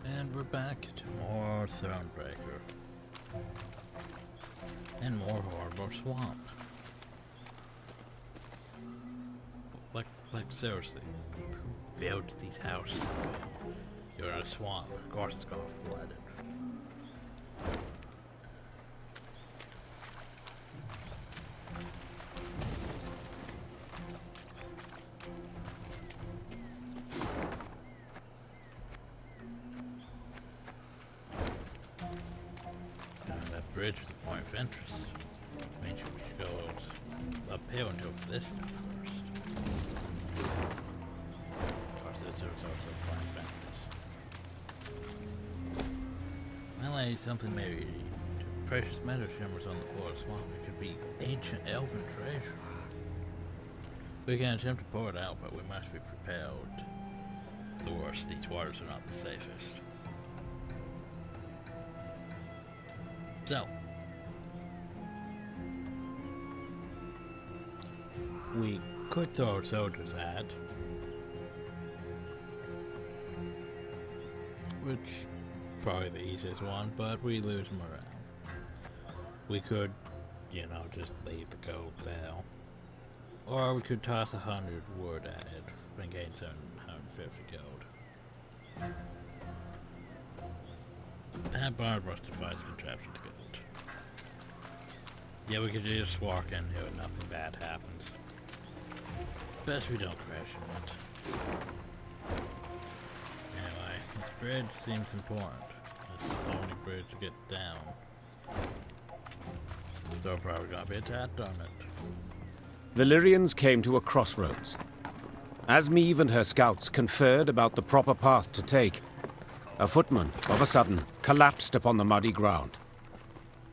And we're back to more Thronebreaker. And more horrible swamp. Like seriously, who built these houses? You're in a swamp, of course it's gonna flood it. Bridge is the point of interest. Means we should go uphill and do this stuff first. Of course, this is also a point of interest. Well, like something maybe precious metal shimmers on the floor of the swamp. It could be ancient elven treasure. We can attempt to pour it out, but we must be prepared. The worst, these waters are not the safest. So, we could throw our soldiers at, which probably the easiest one, but we lose morale. We could, just leave the gold there, or we could toss 100 wood at it and gain 750 gold. That bard must devise a contraption to get it. Yeah, we could just walk in here and nothing bad happens. Best we don't crash in it. Anyway, this bridge seems important. This is the only bridge to get down. So we're probably gonna be attacked on it. The Lyrians came to a crossroads. As Meve and her scouts conferred about the proper path to take, a footman, of a sudden, collapsed upon the muddy ground.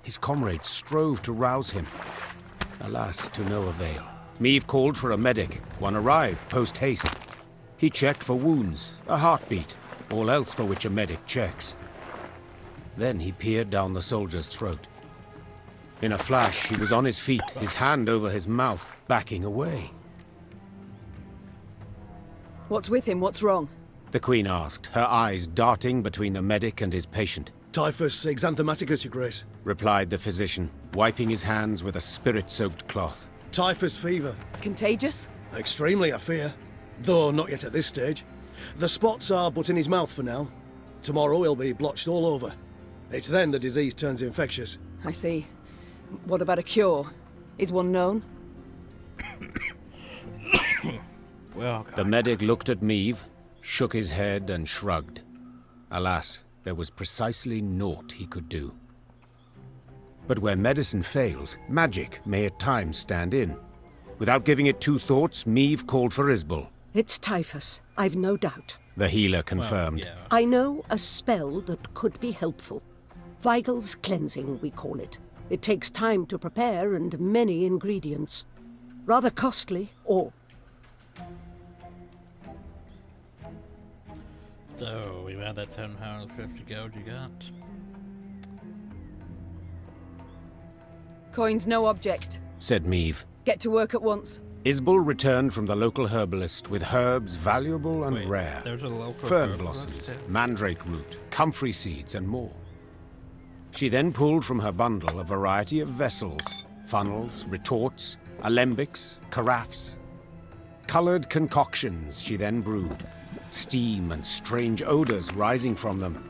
His comrades strove to rouse him. Alas, to no avail. Meve called for a medic. One arrived post-haste. He checked for wounds, a heartbeat, all else for which a medic checks. Then he peered down the soldier's throat. In a flash, he was on his feet, his hand over his mouth, backing away. What's with him? What's wrong? The Queen asked, her eyes darting between the medic and his patient. Typhus exanthematicus, Your Grace. Replied the physician, wiping his hands with a spirit-soaked cloth. Typhus fever. Contagious? Extremely, I fear. Though not yet at this stage. The spots are but in his mouth for now. Tomorrow he'll be blotched all over. It's then the disease turns infectious. I see. What about a cure? Is one known? Well, The medic looked at Meve, shook his head and shrugged. Alas, there was precisely naught he could do. But where medicine fails, magic may at times stand in. Without giving it two thoughts, Meve called for Isbal. It's typhus, I've no doubt. The healer confirmed. Well, yeah. I know a spell that could be helpful. Vigal's cleansing, we call it. It takes time to prepare and many ingredients. Rather costly, or... So, we've had that 750 gold you got. Coin's no object. Said Meve. Get to work at once. Isbal returned from the local herbalist with herbs valuable and Wait, rare. there's a local Fern herbalist blossoms, too? mandrake root, comfrey seeds, and more. She then pulled from her bundle a variety of vessels, funnels, retorts, alembics, carafes. Colored concoctions she then brewed, steam and strange odors rising from them.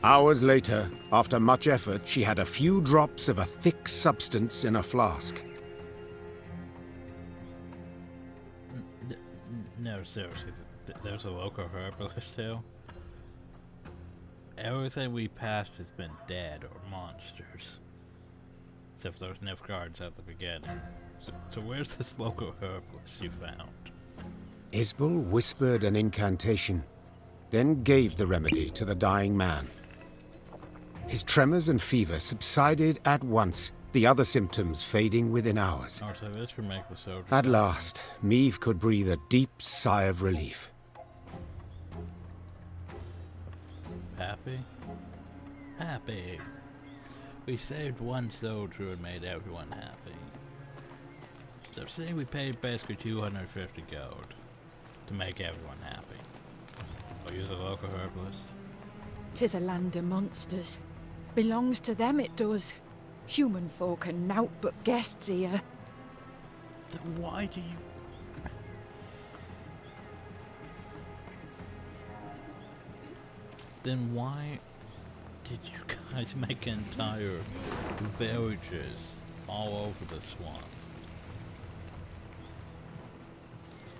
Hours later, after much effort, she had a few drops of a thick substance in a flask. No, seriously, there's a local herbalist too. Everything we passed has been dead or monsters. Except for those Nilfgaards at the beginning. So where's this local herbalist you found? Isbal whispered an incantation, then gave the remedy to the dying man. His tremors and fever subsided at once, the other symptoms fading within hours. Oh, so this would make the soldier. At last, Meve could breathe a deep sigh of relief. Happy? Happy. We saved one soldier and made everyone happy. So say we paid basically 250 gold to make everyone happy. Or use a local herbalist. 'Tis a land of monsters. Belongs to them, it does. Human folk are nowt but guests here. Then why do you... Then why did you guys make entire villages all over the swamp?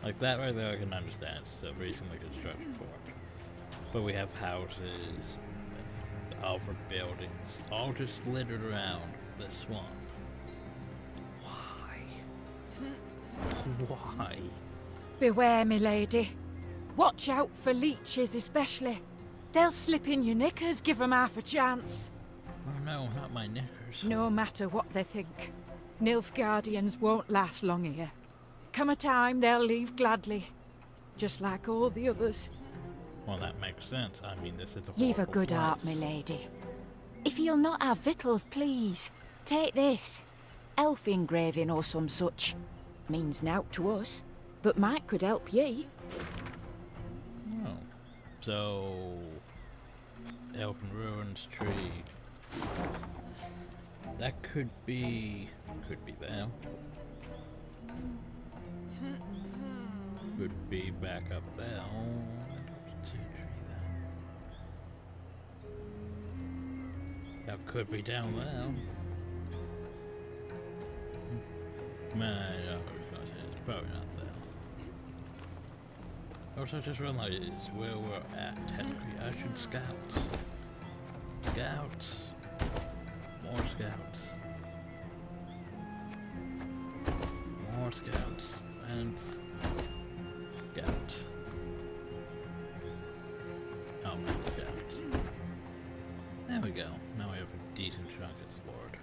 Like that right there I can understand, it's a recently constructed fort. But we have houses, over buildings, all just littered around the swamp. Why? Why? Beware, me lady. Watch out for leeches especially. They'll slip in your knickers, give 'em half a chance. Oh no, not my knickers. No matter what they think, Nilfgaardians won't last long here. Come a time, they'll leave gladly. Just like all the others. Well, that makes sense. I mean, this is a You've a horrible good heart, place. my lady. If you'll not have victuals, please, take this. Elf engraving or some such. Means nowt to us, but might could help ye. Oh. So... Elfin Ruins tree. That could be them. Could be back up there. That could be down there. Man, it's probably not there. Also, I just realized where we're at. Technically, I should scout. Scouts. More scouts. More scouts. And scouts. Oh, no, scouts. There we go. Now we have a decent chunk explored.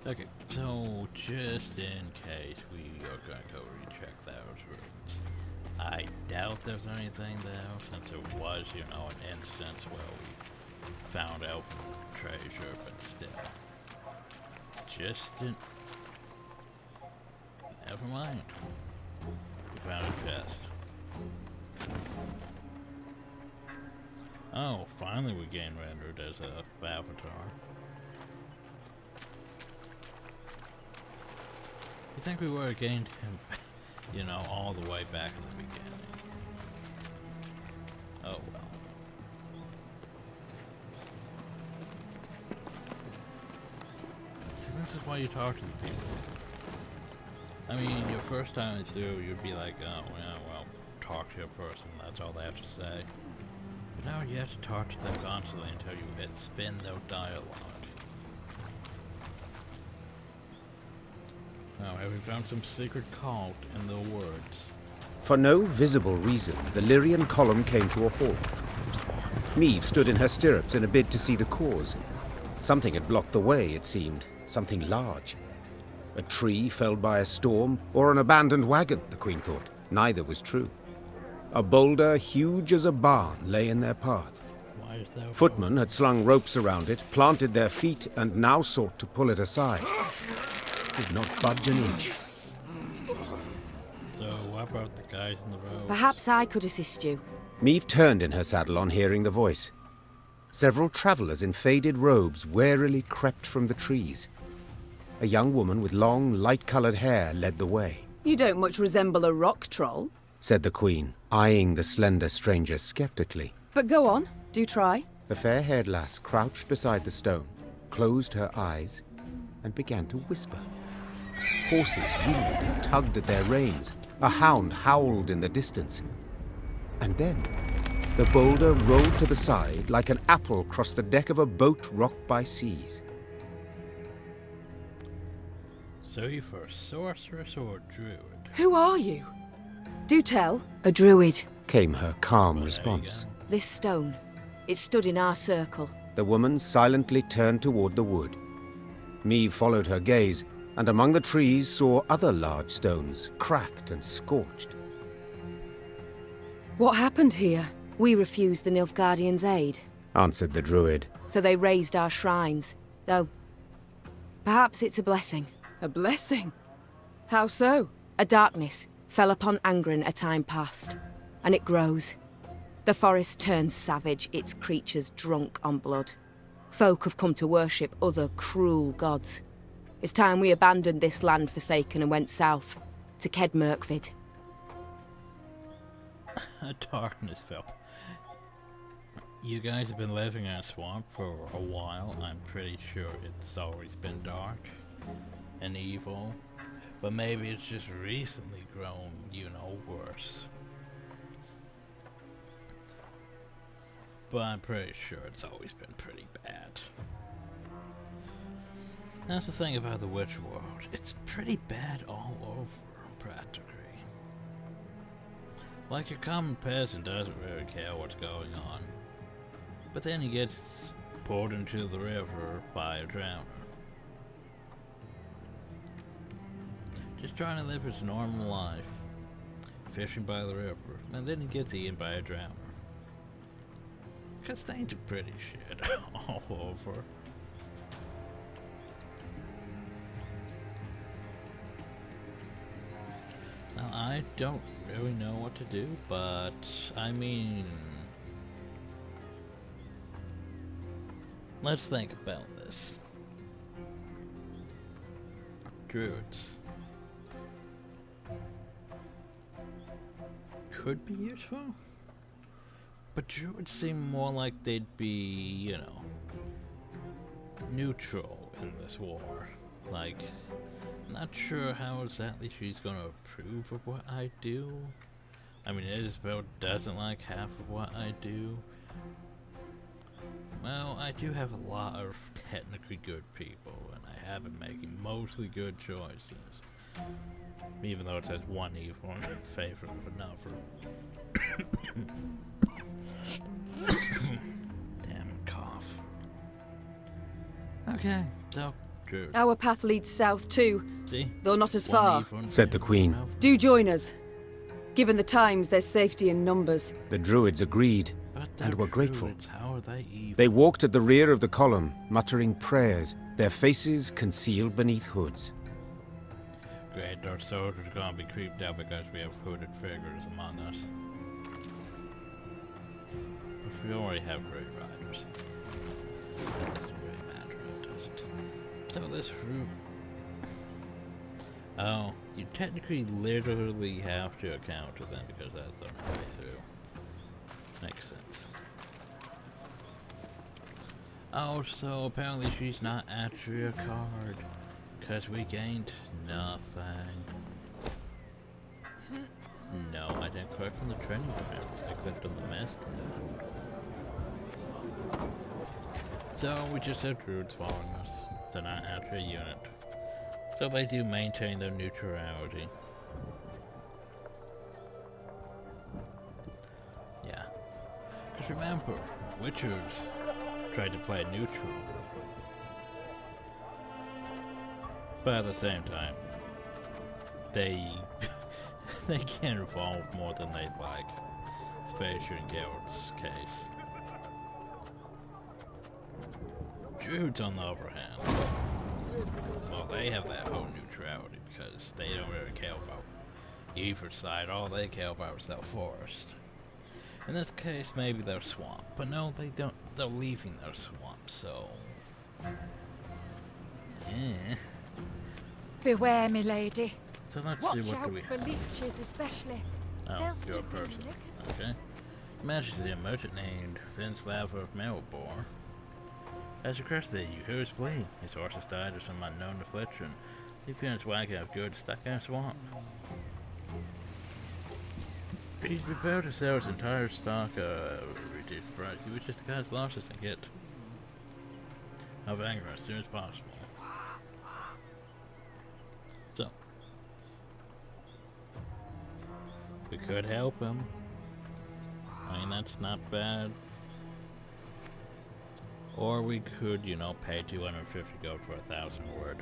Okay, so just in case we are going to go recheck those rooms. I doubt there's anything there, since it was, you know, an instance where we found elfin treasure, but still. Just in... Never mind. We found a chest. Oh, finally we gained rendered as a avatar. You think we would have gained him, you know, all the way back in the beginning. Oh well. See, this is why you talk to the people. I mean, your first time through, you'd be like, oh, yeah, well, talk to a person, that's all they have to say. But now you have to talk to them constantly until you spin their dialogue. Now, have we found some secret cult in the woods? For no visible reason, the Lyrian column came to a halt. Meve stood in her stirrups in a bid to see the cause. Something had blocked the way, it seemed. Something large. A tree felled by a storm, or an abandoned wagon, the Queen thought. Neither was true. A boulder huge as a barn lay in their path. Why is there Footmen had slung ropes around it, planted their feet, and now sought to pull it aside. It did not budge an inch. So, what about the guys in the road? Perhaps I could assist you. Meve turned in her saddle on hearing the voice. Several travellers in faded robes warily crept from the trees. A young woman with long, light-coloured hair led the way. You don't much resemble a rock troll. Said the Queen, eyeing the slender stranger skeptically. But go on, do try. The fair-haired lass crouched beside the stone, closed her eyes, and began to whisper. Horses whinnied and tugged at their reins. A hound howled in the distance. And then, the boulder rolled to the side like an apple across the deck of a boat rocked by seas. So you for a sorceress or a druid? Who are you? Do tell. A druid. Came her calm Well, there you response. go. This stone. It stood in our circle. The woman silently turned toward the wood. Meve followed her gaze, and among the trees saw other large stones, cracked and scorched. What happened here? We refused the Nilfgaardians' aid, Answered the druid. so they razed our shrines. Though, Perhaps it's a blessing. A blessing? How so? A darkness fell upon Angren a time past, and it grows. The forest turns savage, its creatures drunk on blood. Folk have come to worship other cruel gods. It's time we abandoned this land forsaken and went south, to Kedmerkvid. A darkness fell. You guys have been living in a swamp for a while. I'm pretty sure it's always been dark and evil. But maybe it's just recently grown, worse. But I'm pretty sure it's always been pretty bad. That's the thing about the Witcher world. It's pretty bad all over, practically. Like your common peasant doesn't really care what's going on. But then he gets pulled into the river by a drowner. Just trying to live his normal life. Fishing by the river. And then he gets eaten by a drowner. Cause things are pretty shit all over. Now I don't really know what to do, but I mean, let's think about this. Druids could be useful, but druids seem more like they'd be, neutral in this war. Like, I'm not sure how exactly she's gonna approve of what I do. I mean, Isabel doesn't like half of what I do. Well, I do have a lot of technically good people, and I have been making mostly good choices. Even though it says one evil in favor of another. Damn cough. Okay, so, druids. Our path leads south too, See? though not as One far. evil in Said the favor of queen. another. Do join us. Given the times, there's safety in numbers. The druids agreed, But and they're were grateful. druids, how are they evil? They walked at the rear of the column, muttering prayers, their faces concealed beneath hoods. Great, our soldiers are gonna be creeped out because we have hooded figures among us. But we already have great riders. That doesn't really matter, does it? So this route... Oh, you technically literally have to account to them because that's the only way through. Makes sense. Oh, so apparently she's not actually a card. Because we gained nothing. No, I didn't click on the training grounds. I clicked on the mess thing. So we just have druids following us. They're not actually a unit. So they do maintain their neutrality. Yeah. Because remember, Witchers tried to play neutral. But at the same time, they they can evolve more than they'd like, especially in Geralt's case. Druids, on the other hand, well, they have that whole neutrality because they don't really care about either side. All they care about is their forest. In this case, maybe their swamp, but no, they don't. They're leaving their swamp, so. Yeah. Beware, me lady. So let's Watch see what out do we for have. leeches, especially. Oh, They'll you're a slip in the person. liquor. Okay. Imagine a merchant named Vinslav of Melbor has requested you. Who is fleeing? His horse has died of some unknown affliction. He feels wagon of goods stuck in a swamp. He's prepared to sell his entire stock at a reduced price. He wishes to cut his losses and get of anger as soon as possible. So, we could help him. I mean, that's not bad. Or we could, pay 250 gold for 1,000 word.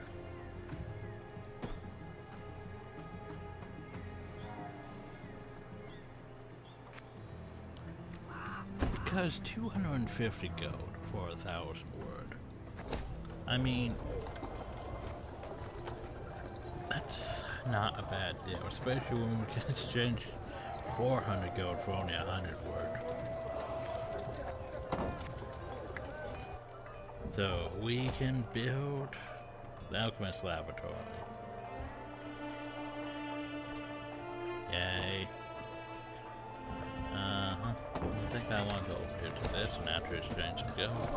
Because 250 gold for 1,000 word. I mean, not a bad deal, especially when we can exchange 400 gold for only 100 wood. So we can build the Alchemist Laboratory. Yay. I think I want to go over here to this and after exchange some gold.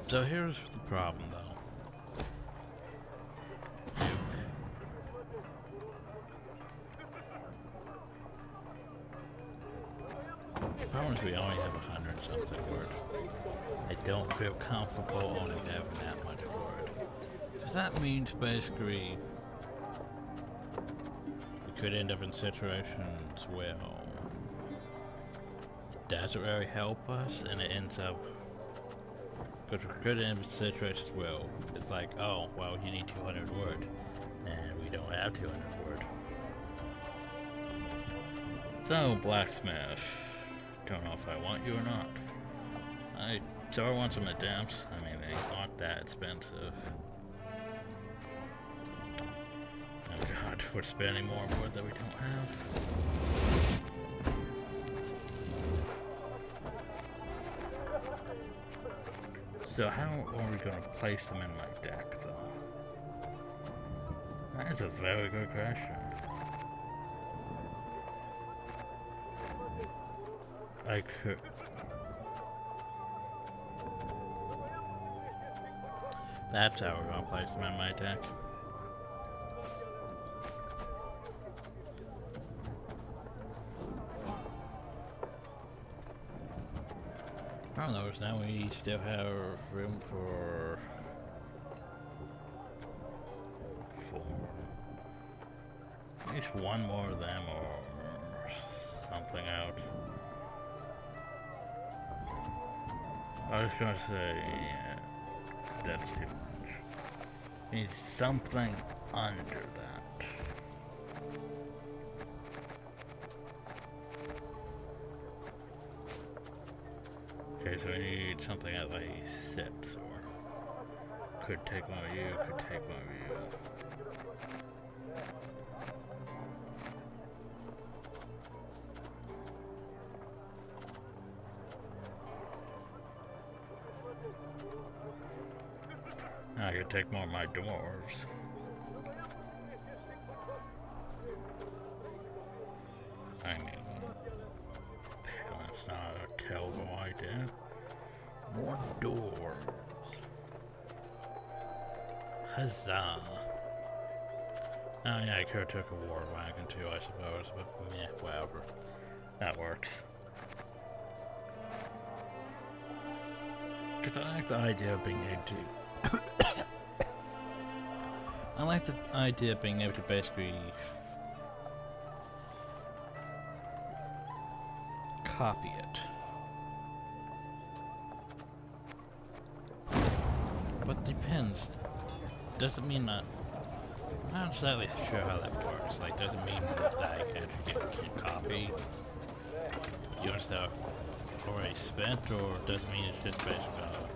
So here's the problem though. The problem is we only have 100 something word. I don't feel comfortable only having that much word. Because that means basically we could end up in situations where it doesn't really help us and it ends up, because we could end up in situations where it's like, oh, well, you need 200 word and we don't have 200 word. So, blacksmith. Don't know if I want you or not. I want some attempts. I mean, they aren't that expensive. Oh god, we're spending more wood that we don't have. So how are we going to place them in my deck, though? That is a very good question. I could... That's how we're gonna place them in my deck. Oh, notice now we still have room for 4. At least one more of them or something out. I was gonna say, yeah, that's too much. Need something under that. Okay, so we need something at like 6, or could take one of you, could take one of you. I could take more of my dwarves. I mean, that's not a terrible idea. More dwarves. Huzzah. Oh yeah, I could have took a war wagon too, I suppose, but meh, whatever. That works. Because I like the idea of being able to I like the idea of being able to basically copy it. But depends. Doesn't mean that... I'm not exactly sure how that works. Like, doesn't mean that I actually can copy yours that I've already spent, or doesn't mean it's just basically gonna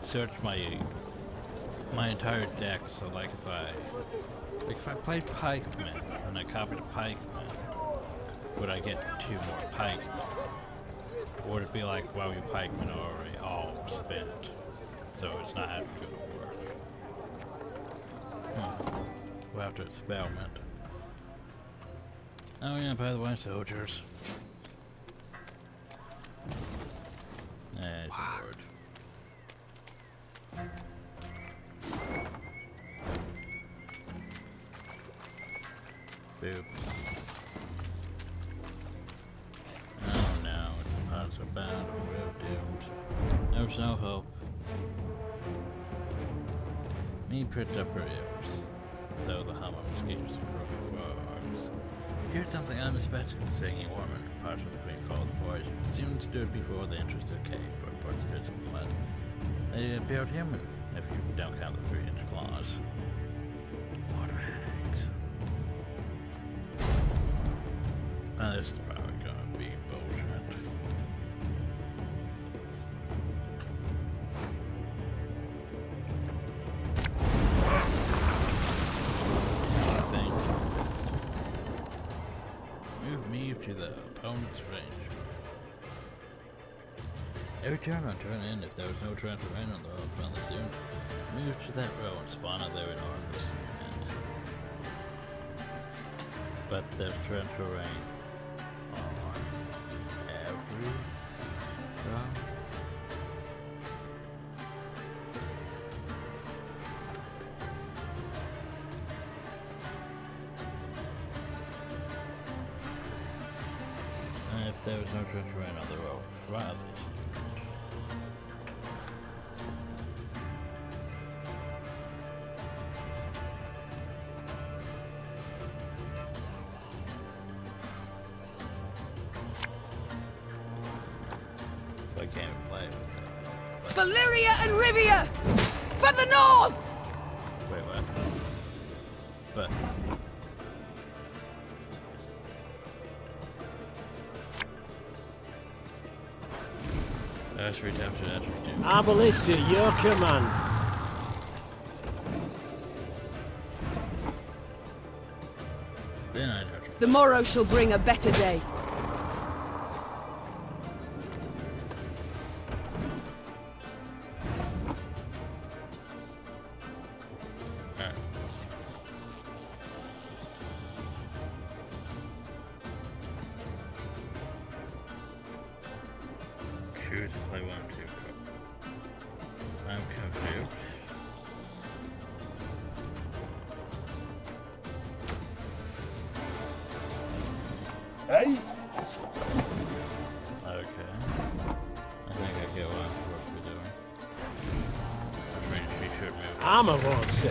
search my entire deck. So like if I played pikemen and I copied a pikeman, would I get 2 more pikemen? Or would it be like, well, your pikemen are already all spent, so it's not actually gonna work? We'll have to experiment. Oh yeah, by the way, soldiers. There's a word. Boop. Oh no, it's not so bad, we're doomed. There's no hope. Me picked up ribs, though the hum of mosquitoes and crooked frogs. Heard something unexpected, a singing woman, partially between falls of voice, soon stood before the entrance of the cave for parts physical mud. They appeared human, if you don't count the 3-inch claws. Water hags. This is probably gonna be bullshit. Move to the opponent's range. Every turn on turn in, if there was no torrential rain on the road found this unit, move to that row and spawn out there in orders. But there's torrential rain on every row. And if there was no torrential rain on the row, rather. I can't even play with that. Valyria and Rivia! For the north! Wait, what? But that's redemption, that's redemption. Abalista, your command. Then I'd have to The morrow shall bring a better day. Alright. Choose to play 1 or 2. I'm confused. Hey? Okay. I think I get what I'm supposed to be doing. Which means she should move. Armor won't say.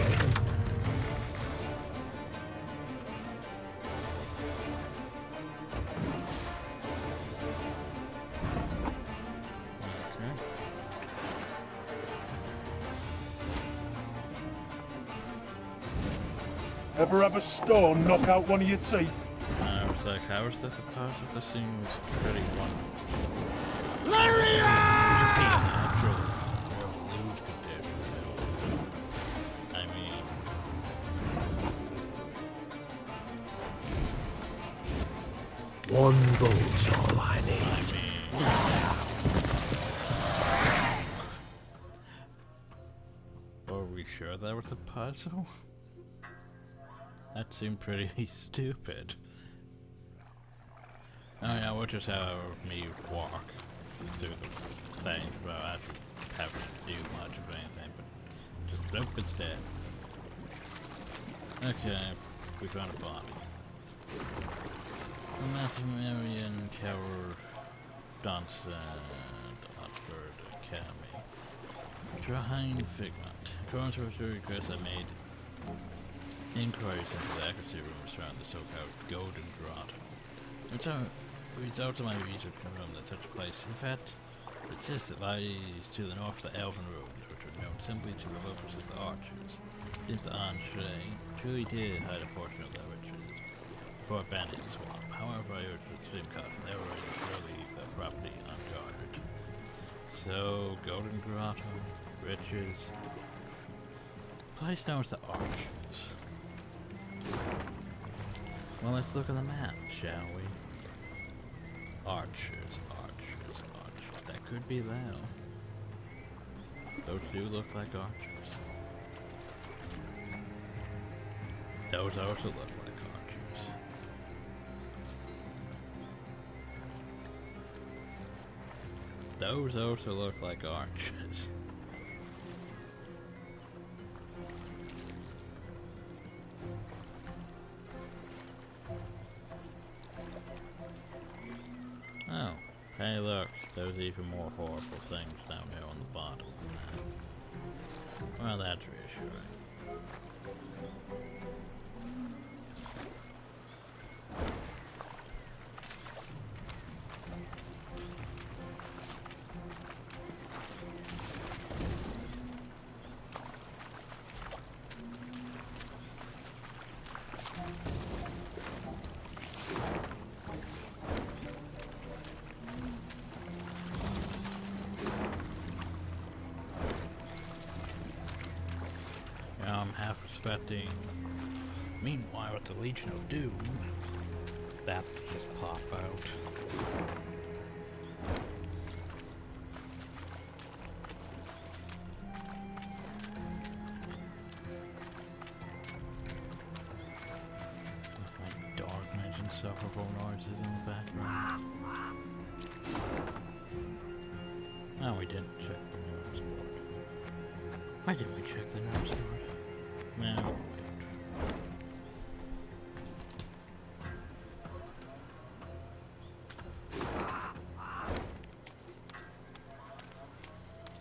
Okay. Ever have a stone knock out one of your teeth? I was like, how is this a puzzle? This seems pretty wonderful. I mean, One bolt's all I need. are we sure that was a puzzle? That seemed pretty stupid. Oh yeah, we'll just have me walk through the thing, but I don't have to do much of anything, but just nope instead. Okay, we found a body. Mathemarian Cower Danson Oxford Academy. Drawing Figment. According to a request I made inquiries into the accuracy rumors around the so-called Golden Grotto. Results of my research confirm that such a place, in fact, exists. It lies to the north of the Elven Ruins, which are known simply to the locals as the Archers. Seems the Entree truly did hide a portion of their riches before abandoning the swamp. However, I urge the stream cause they were surely the property unguarded. So, Golden Grotto, riches. Place known as the Archers. Well, let's look at the map, shall we? Archers, archers, archers. That could be them. Those do look like archers. Those also look like archers. Those also look like archers. Oh, hey look, there's even more horrible things down here on the bottom than that. Well, that's reassuring. I'm half expecting. Meanwhile, at the Legion of Doom. that just pop out. Like dog making insufferable noises in the background. No, we didn't check the notice board. Why didn't we check the notice board? No, we didn't.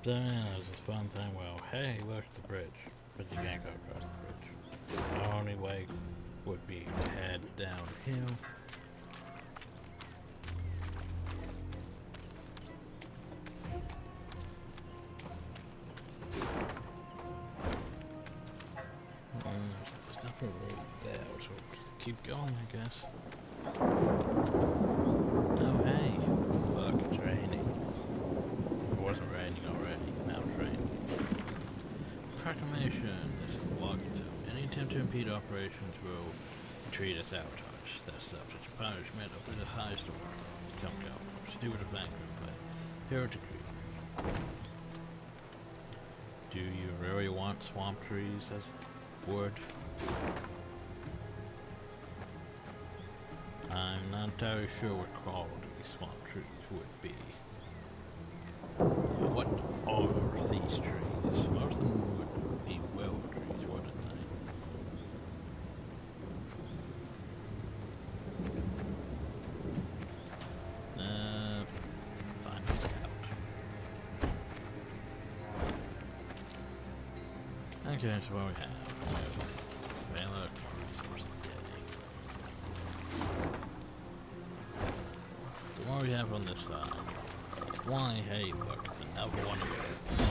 So yeah, there's this fun thing. Well, hey, look at the bridge, but you can't go across the bridge. The only way would be to head downhill. There's nothing right there, so keep going, I guess. Oh hey, look, it's raining. It wasn't raining already, now it's raining. Proclamation. This is the log itself. Any attempt to impede operations will be treated as sabotage. That's subject to punishment of the highest order. Come go. Steward of Bankrupt by Hero Decree. Do you really want swamp trees as wood? I'm not entirely sure what quality swamp trees would be. What are these trees? Most of them would be willow trees, wouldn't they? Find a scout. Okay, so what we have? Valor resource getting. So what we have on this side? Why, hey, look, it's another one of them.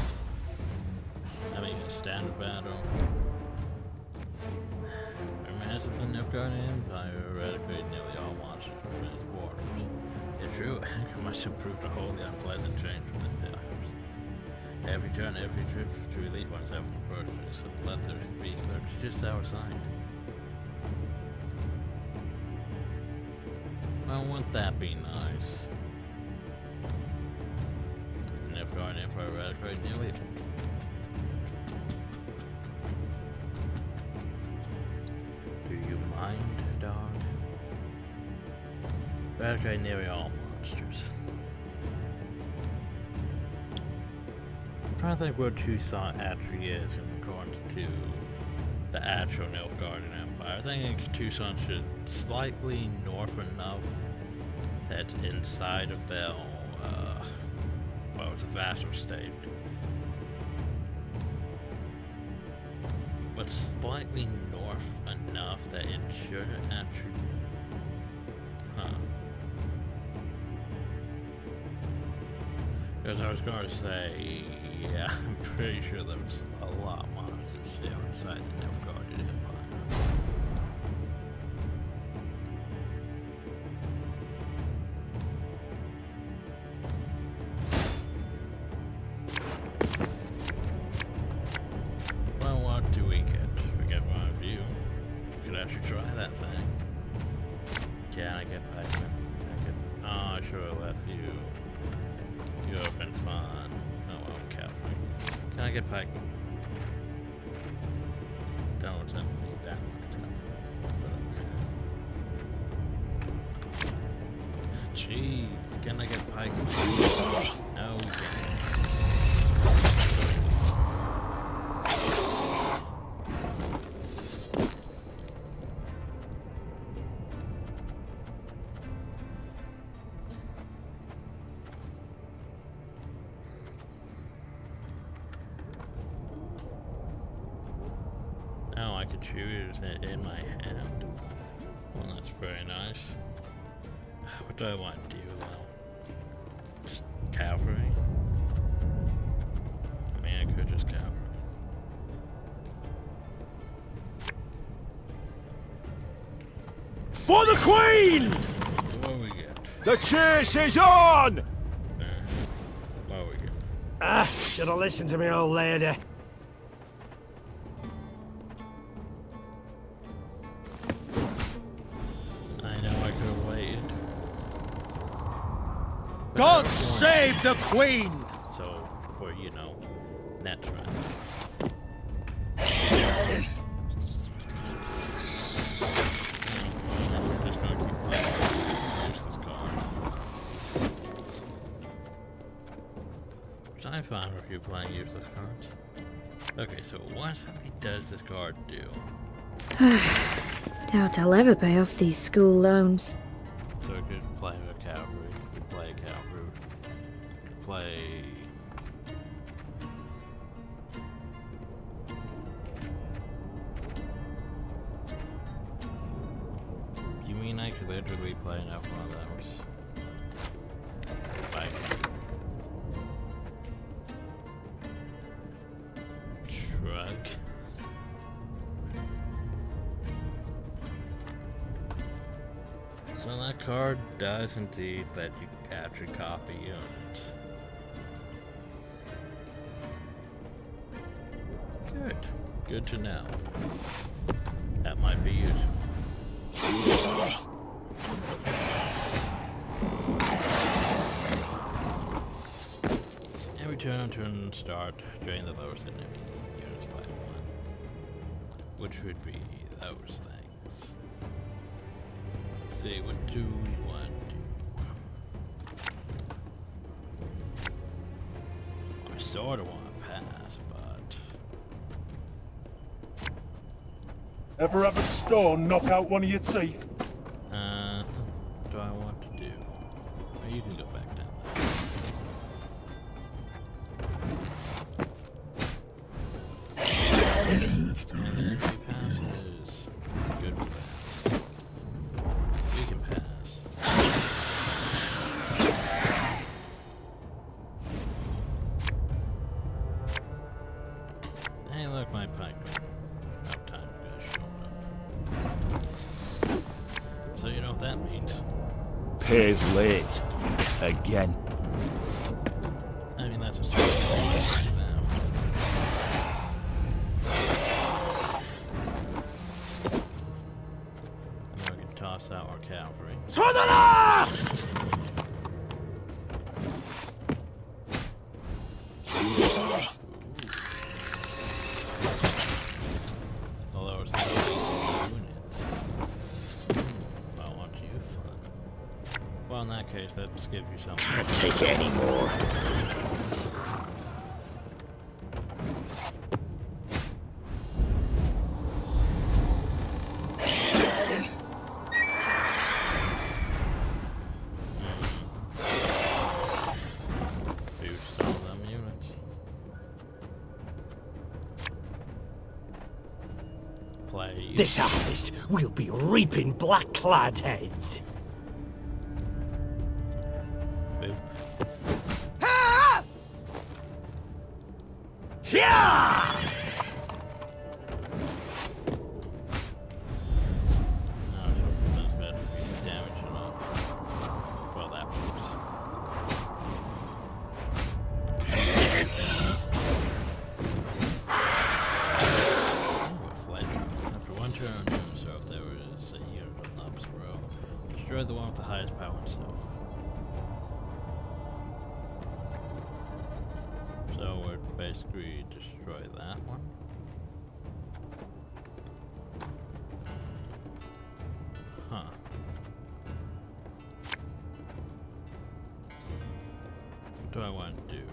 Having a standard battle. Remains of the Nilfgaardian Empire eradicated nearly all monsters within its borders. It's true, Anchor must have proved a wholly unpleasant change from the Empires. Every turn, every trip to release oneself from the fortress, so let the beast lurks just outside. Well, wouldn't that be nice? Nilfgaardian Empire eradicated nearly. Do you mind, dog? Eradicate nearly all monsters. I'm trying to think where Tucson actually is in accordance to the actual Nilfgaardian Empire. I think Tucson should slightly north enough that's inside of their well, it's a vassal state. But slightly north enough that it should actually... Because I was going to say, yeah, I'm pretty sure there was a lot of monsters there inside the Nilfgaardian Empire. Well, what do we get? We get one of you. We could actually try that thing. Can I get pikemen? Oh, I should have left you. You have been fun. Oh well, capturing. Can I get pikemen? Don't want to need that much capturing. But okay. Jeez, can I get pikemen? No, we can't. Oh, I could choose it in my hand. Well, that's very nice. What do I want to do, though? Just cavalry? I mean, I could just cavalry. For the Queen! What do we get? The chase is on! What do we get? Ah, should have listened to me, old lady. I know I could have God save the Queen! So, for, you know, that's right. We're just gonna keep playing useless cards. Which I'm fine with you playing useless cards. Okay, so what does this card do? Doubt I'll ever pay off these school loans. So we could play a cavalry, we could play a cavalry, we could play... You mean I could literally play enough one of those? Like... Shrug. So that card does indeed let you actually copy units. Good. Good to know. That might be useful. Every turn start, drain the lowest enemy units by 1. Which would be those things. See, what do we want to do? I sort of want to pass, but... Ever have a stone knock out one of your teeth? What do I want to do? Oh, you can go back down there. And then he passes. Good for that. We can pass. Hey, look, my pikeman. No time to show up. So you know what that means? Pays late. Again. I mean, that's a certain thing now. And then we can toss out our cavalry. To the last! Although it's not units. Well, aren't you fun? Well, in that case, that just gives you something. Can't take it anymore. Boost all them units. Play. This harvest, we'll be reaping black-clad heads. Boop. Yeah! I don't know if that's better if you damage or not. Well, that works. Ooh, a fledgling. After one turn, so if there was a unit of knobs row, destroy the one with the highest power itself. So we'd basically destroy that one. Huh. What do I want to do?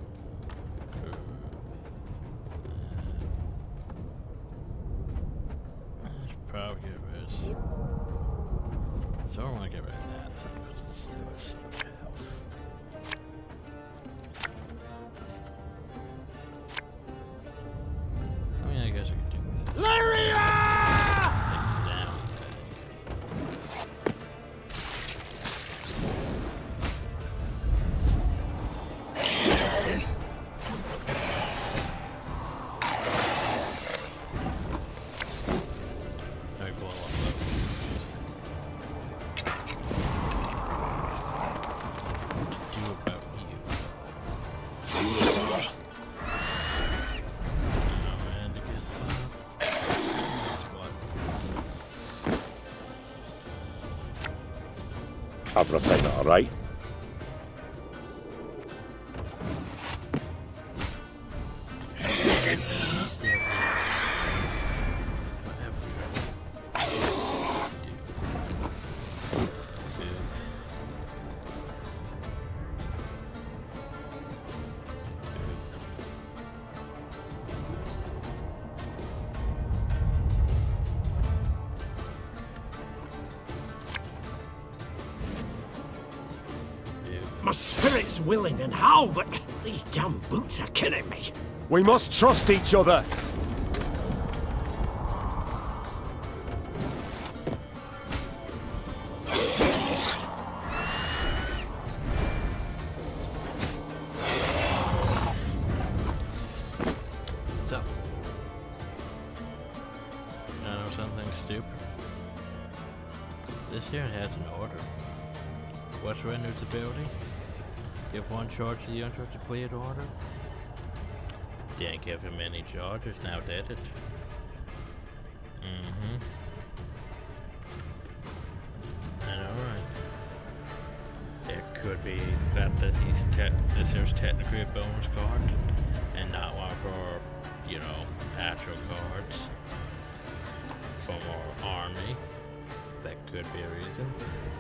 I should probably get rid of this. So I don't want to get rid of that thing because it's still so much health. I mean, I guess I could do this. Lyria! Take it down. Alright, blow up those. What to do about you? And to get Everything alright? My spirit's willing and how, but these damn boots are killing me. We must trust each other. So, I know something stupid. This here has an order. What surrenders ability? Give one charge to the uncompleted order. Didn't give him any charges, now did it? And alright. It could be that this here's technically a bonus card, and not one for, you know, actual cards from our army. That could be a reason.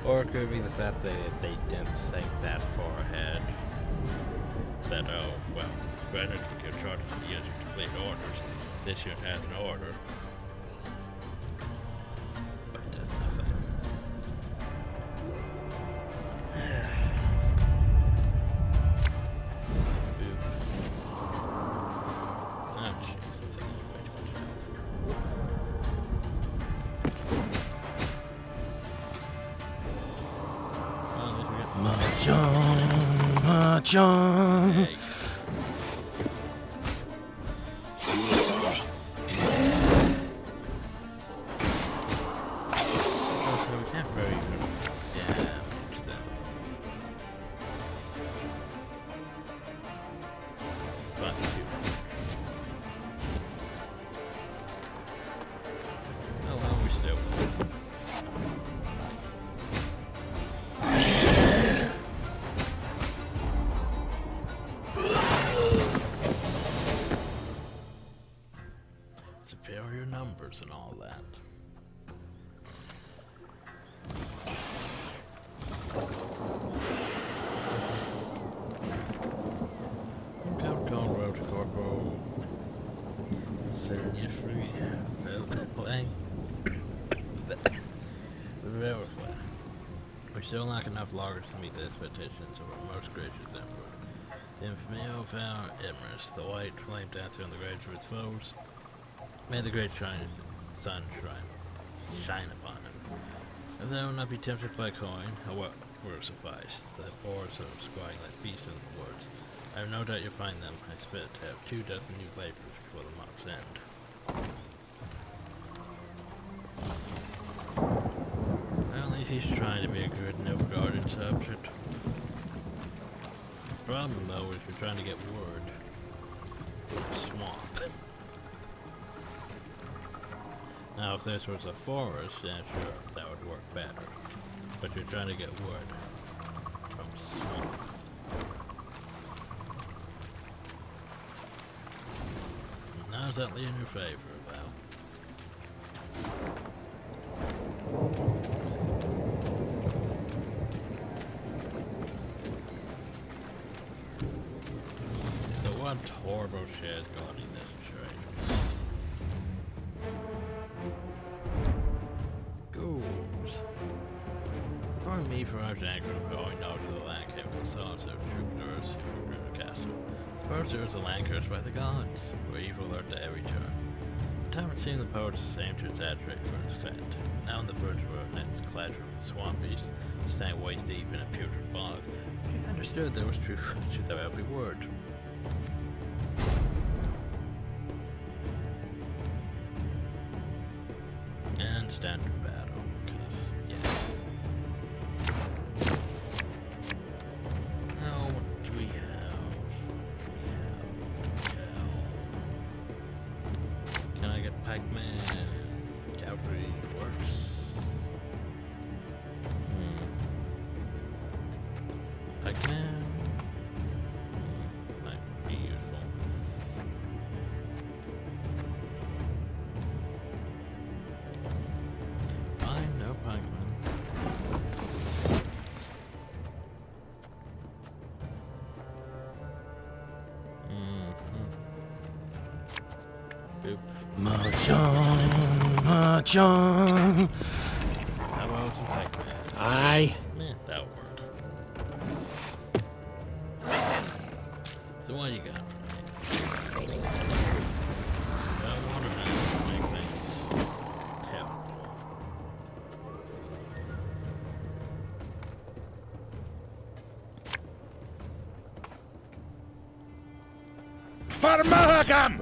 Or it could be the fact that they didn't think that far ahead. That, oh, well, granted, you can charge the user to complete orders. This unit has an order. But it does nothing. Oop. Oh, jeez, I'm thinking way too much now. Mahjong. Hey. Also, we can't very damage them. But oh well, we still. Superior numbers and all that. Come, road to Corporal. Setting you free. Playing. The railroad way. We still lack enough loggers to meet the expectations of our most gracious emperor. The infamy found Emrys, the white flame dancer on the graves of its foes. May the great sun shine upon him. If thou will not be tempted by coin, a word suffice. The boars are squatting like beasts in the woods. I have no doubt you'll find them. I expect to have 2 dozen new laborers before the month's end. Well, at least he's trying to be a good and ill-guarded subject. The problem, though, is you're trying to get word from the swamp. Now, if this was a forest, then sure, that would work better. But you're trying to get wood from swamp. Now does that lead in your favor, Val? So what horrible shit is going in this trade? Ghouls. Pardon me for our anger of going out to the land cave and saw of troubadours who grew the castle. Suppose there was a land cursed by the gods, where evil lurked at every turn. The time it seemed the poets seemed to exaggerate for its effect. Now in the verge of a next clash of swamp beasts, standing waist deep in a putrid bog, she understood there was truth to their every word. And standard battle, because, yeah. Now, what do we have? Can I get Pac-Man? Cavalry works. Pac-Man? Might be useful. Fine, no Pac-Man. Oop. Mahjong. How about some Pac-Man? Aye. That worked. So what you got for me? Don't want to make things terrible. For Mahagam!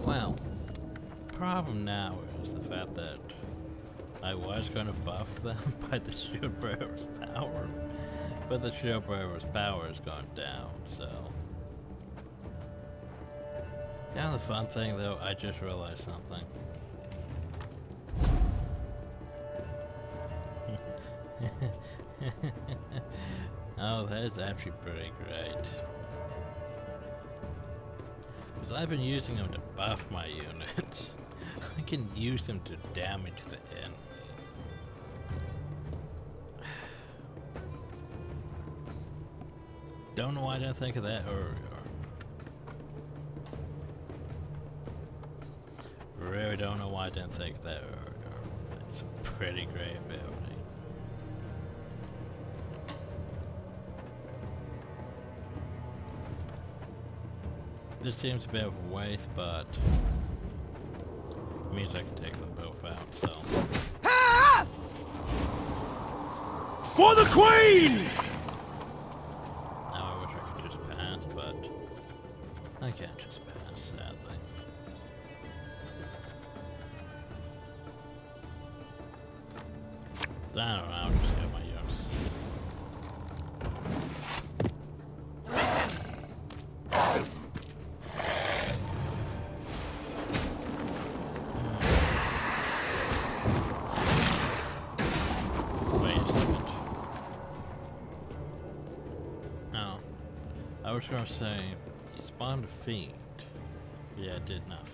Well, problem now is the fact that I was going to buff them by the shield bearer's power, but the shield bearer's power has gone down, so. Yeah, the fun thing though, I just realized something. Oh, that is actually pretty great. Because I've been using them to buff my units. I can use them to damage the enemy. Don't know why I didn't think of that earlier. Really don't know why I didn't think of that earlier. It's a pretty great ability. This seems a bit of a waste, but it means I can take them both out, so. For the Queen! Now I wish I could just pass, but I can't just pass, sadly. I don't know, I'll just get my units. Wait a second. Oh, I was gonna say, you spawned a fiend. Yeah, it did nothing.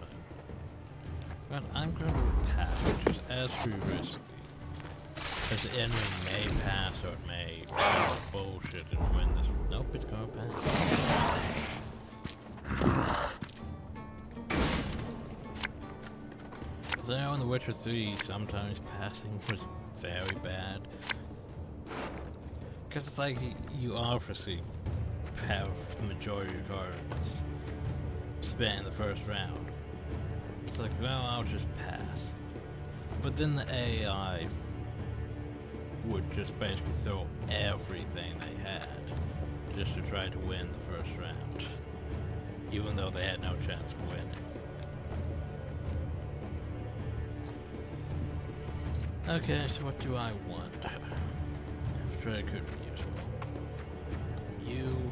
But I'm gonna pass, which is as too risky. Because the enemy may pass or it may bullshit and win this. Nope, it's gonna pass. Because I know in The Witcher 3, sometimes passing was very bad. Because it's like you obviously have the majority of your cards spent in the first round. It's like, well, I'll just pass. But then the AI would just basically throw everything they had just to try to win the first round, even though they had no chance of winning. Okay, so what do I want? After it could be useful. You.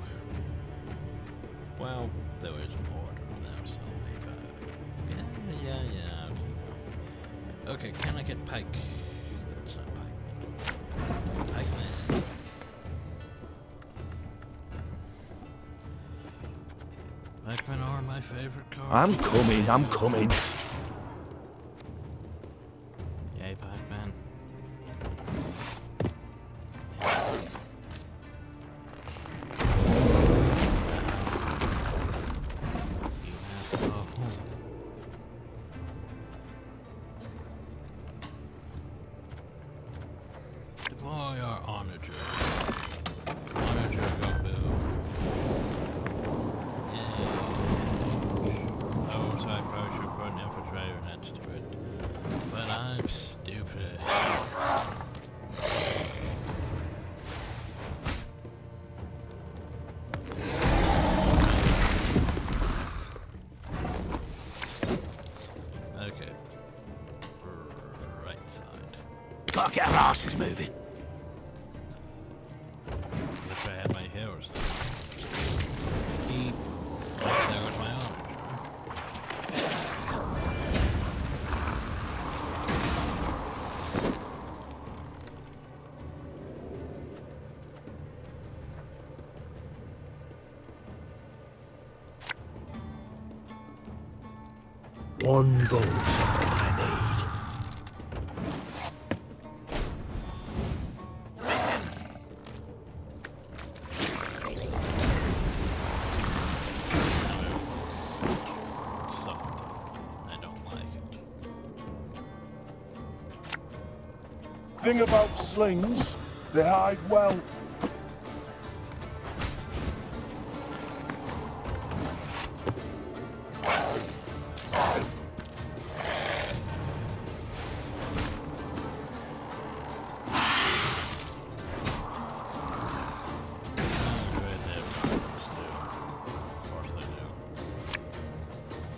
Well, there is more of them, so maybe. Yeah. Okay, can I get Pike? That's not Pike. Pikeman. Pikemen are my favorite cards. I'm coming. Yay, Pikeman. Deploy our onager. Onager go boo. Oh, so I probably should put an infiltrator next to it. But I'm stupid. Okay. Right side. Gotta get our asses moving. Wish I had my heroes. Keep. There was my onager. One bolt all I need. So, I don't like it. Thing about slings, they hide well.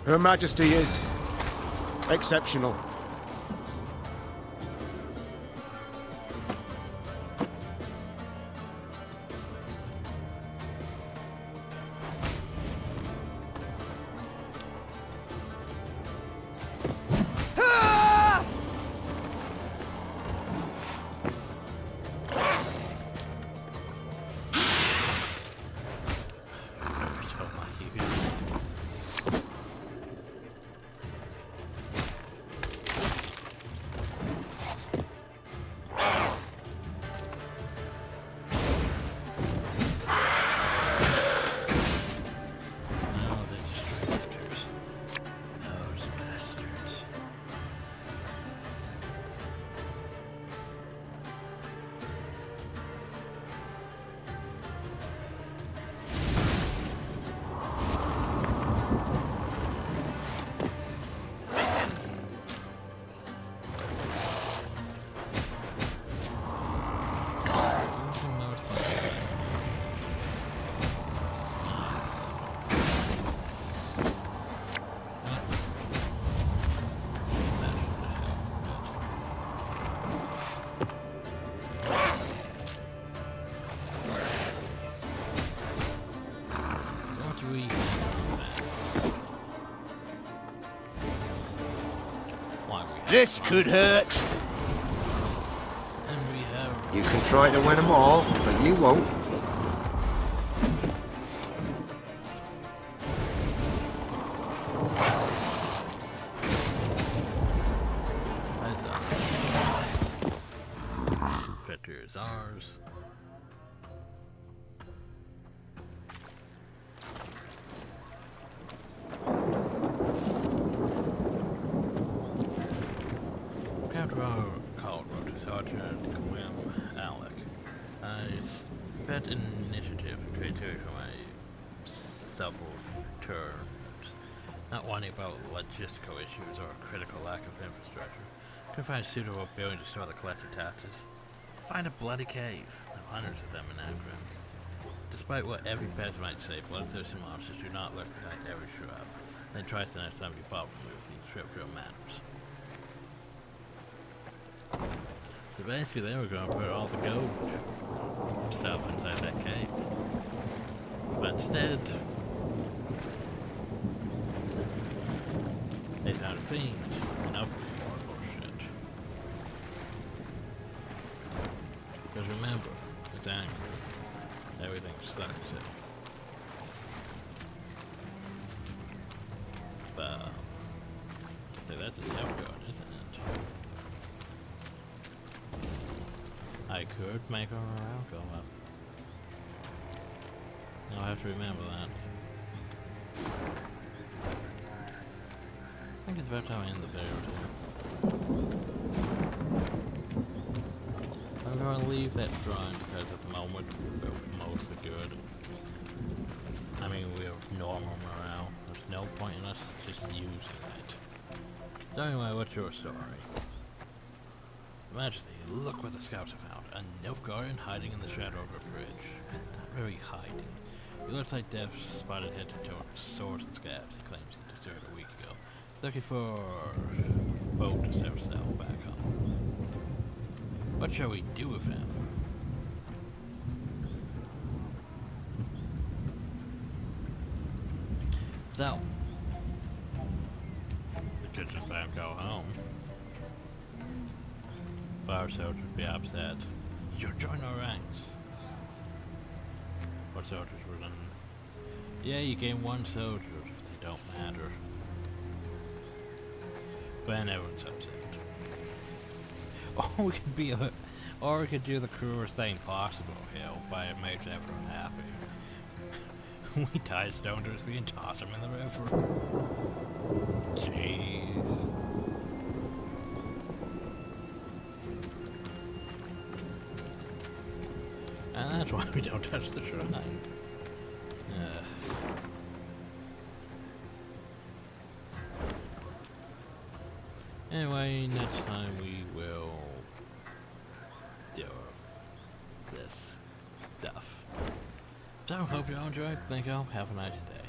Her Majesty is exceptional. This could hurt. And we have... You can try to win them all, but you won't. Victor is ours. Pet initiative criteria for my subalterns. Not worrying about logistical issues or critical lack of infrastructure. Can find a suitable building to store the collected taxes. Find a bloody cave. There are hundreds of them in Angren. Despite what every pet might say, bloodthirsty monsters do not lurk behind every shrub. Then try the next time you bother with these scriptural manners. So basically they were going to put all the gold stuff inside that cave. But instead, they found a fiend and up more bullshit. Because remember, it's angry. Everything sucks too. But so that's a self-guard, isn't it? I could make her around go up. I'll have to remember that. I think it's about time I end the video too. I'm going to leave that throne because at the moment we're mostly good. I mean, we have normal morale. There's no point in us just using it. So anyway, what's your story? Majesty, look what the scouts have found. A Nilfgaardian hiding in the shadow of a bridge. Not really hiding. He looks like Death spotted head to toe, swords and scabs. He claims he deserted a week ago. Looking for a boat to sail back home. What shall we do with him? So, we could just let him go home. Fire soldiers would be upset. You'll join our ranks. What soldiers were done? Yeah, you gain one soldier. They don't matter. But everyone's upset. Or we could be a, or we could do the cruelest thing possible, but it makes everyone happy. We tie a stone to his feet and toss him in the river. Jeez. That's why we don't touch the shrine. Anyway, next time we will do this stuff. So, hope you all enjoyed. Thank y'all. Have a nice day.